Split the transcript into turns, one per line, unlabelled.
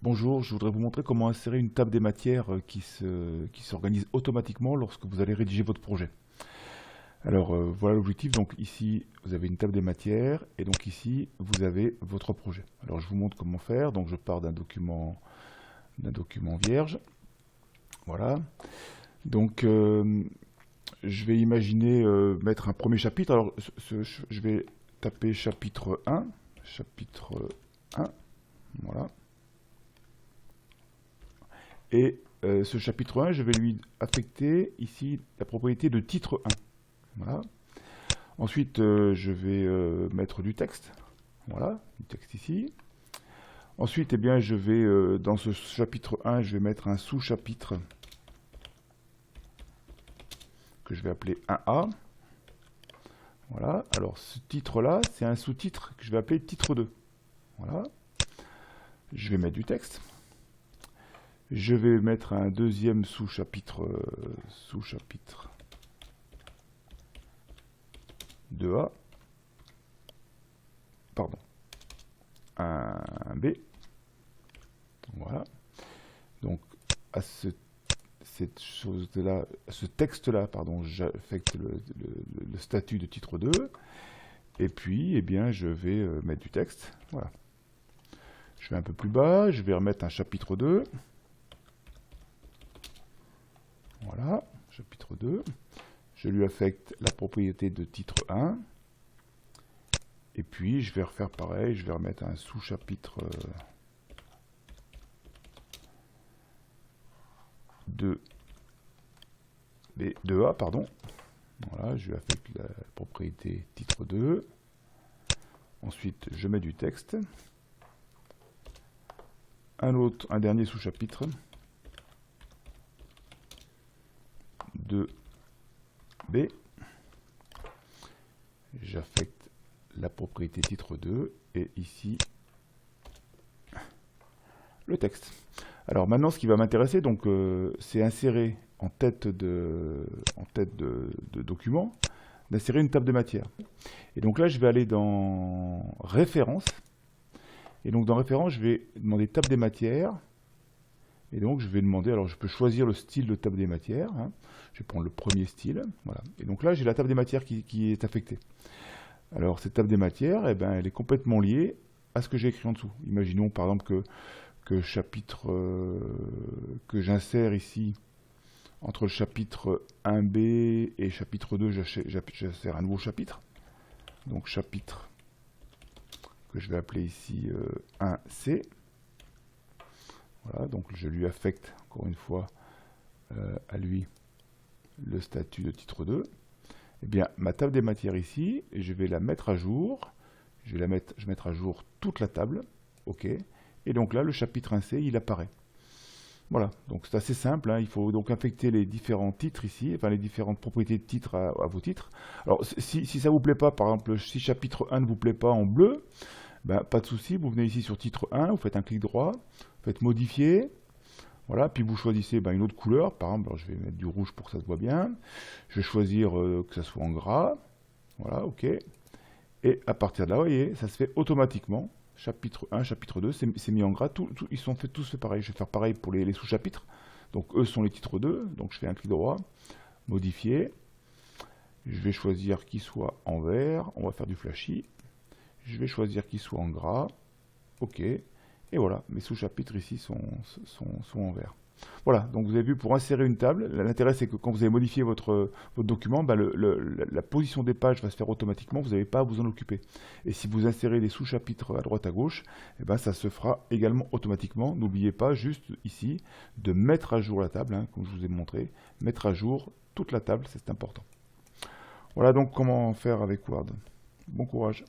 Bonjour, je voudrais vous montrer comment insérer une table des matières qui s'organise automatiquement lorsque vous allez rédiger votre projet. Alors voilà l'objectif, donc ici vous avez une table des matières et donc ici vous avez votre projet. Alors je vous montre comment faire, donc je pars d'un document vierge, voilà. Donc je vais imaginer mettre un premier chapitre, alors je vais taper chapitre 1, voilà. Et ce chapitre 1, je vais lui affecter ici la propriété de titre 1. Voilà. Ensuite, je vais mettre du texte. Voilà, du texte ici. Ensuite, eh bien, je vais, dans ce chapitre 1, je vais mettre un sous-chapitre que je vais appeler 1A. Voilà. Alors, ce titre-là, c'est un sous-titre que je vais appeler titre 2. Voilà. Je vais mettre du texte. Je vais mettre un deuxième sous-chapitre 2A, pardon, un B, voilà. Donc à cette chose-là, ce texte-là, pardon, j'affecte le statut de titre 2, et puis, eh bien, je vais mettre du texte, voilà. Je vais un peu plus bas, je vais remettre un chapitre 2. Voilà, chapitre 2. Je lui affecte la propriété de titre 1. Et puis, je vais refaire pareil. Je vais remettre un sous-chapitre 2A, pardon. Voilà, je lui affecte la propriété titre 2. Ensuite, je mets du texte. Un dernier sous-chapitre 2B, j'affecte la propriété titre 2 et ici le texte. Alors maintenant ce qui va m'intéresser, donc c'est insérer en tête de document, d'insérer une table de matière. Et donc là je vais aller dans référence, et donc dans référence je vais demander table des matières. Et donc je vais demander, alors je peux choisir le style de table des matières, hein. Je vais prendre le premier style, voilà. Et donc là j'ai la table des matières qui est affectée. Alors cette table des matières, eh ben, elle est complètement liée à ce que j'ai écrit en dessous. Imaginons par exemple que j'insère ici, entre le chapitre 1B et chapitre 2, j'insère un nouveau chapitre. Donc chapitre que je vais appeler ici 1C. Voilà, donc je lui affecte encore une fois à lui le statut de titre 2. Eh bien, ma table des matières ici, je vais la mettre à jour. Je vais mettre à jour toute la table. OK. Et donc là, le chapitre 1C, il apparaît. Voilà, donc c'est assez simple, hein. Il faut donc affecter les différents titres ici, enfin les différentes propriétés de titres à vos titres. Alors, si ça ne vous plaît pas, par exemple, si chapitre 1 ne vous plaît pas en bleu, ben, pas de souci, vous venez ici sur titre 1, vous faites un clic droit, vous faites modifier, voilà, puis vous choisissez une autre couleur, par exemple, alors je vais mettre du rouge pour que ça se voit bien, je vais choisir que ça soit en gras, voilà, ok, et à partir de là, vous voyez, ça se fait automatiquement, chapitre 1, chapitre 2, c'est mis en gras, ils sont tous fait pareil, je vais faire pareil pour les sous-chapitres, donc eux sont les titres 2, donc je fais un clic droit, modifier, je vais choisir qu'il soit en vert, on va faire du flashy, je vais choisir qu'il soit en gras, ok, et voilà, mes sous-chapitres ici sont en vert. Voilà, donc vous avez vu, pour insérer une table, l'intérêt c'est que quand vous avez modifié votre document, bah, la position des pages va se faire automatiquement, vous n'avez pas à vous en occuper. Et si vous insérez des sous-chapitres à droite à gauche, eh ben, ça se fera également automatiquement. N'oubliez pas juste ici de mettre à jour la table, hein, comme je vous ai montré, mettre à jour toute la table, c'est important. Voilà donc comment faire avec Word. Bon courage.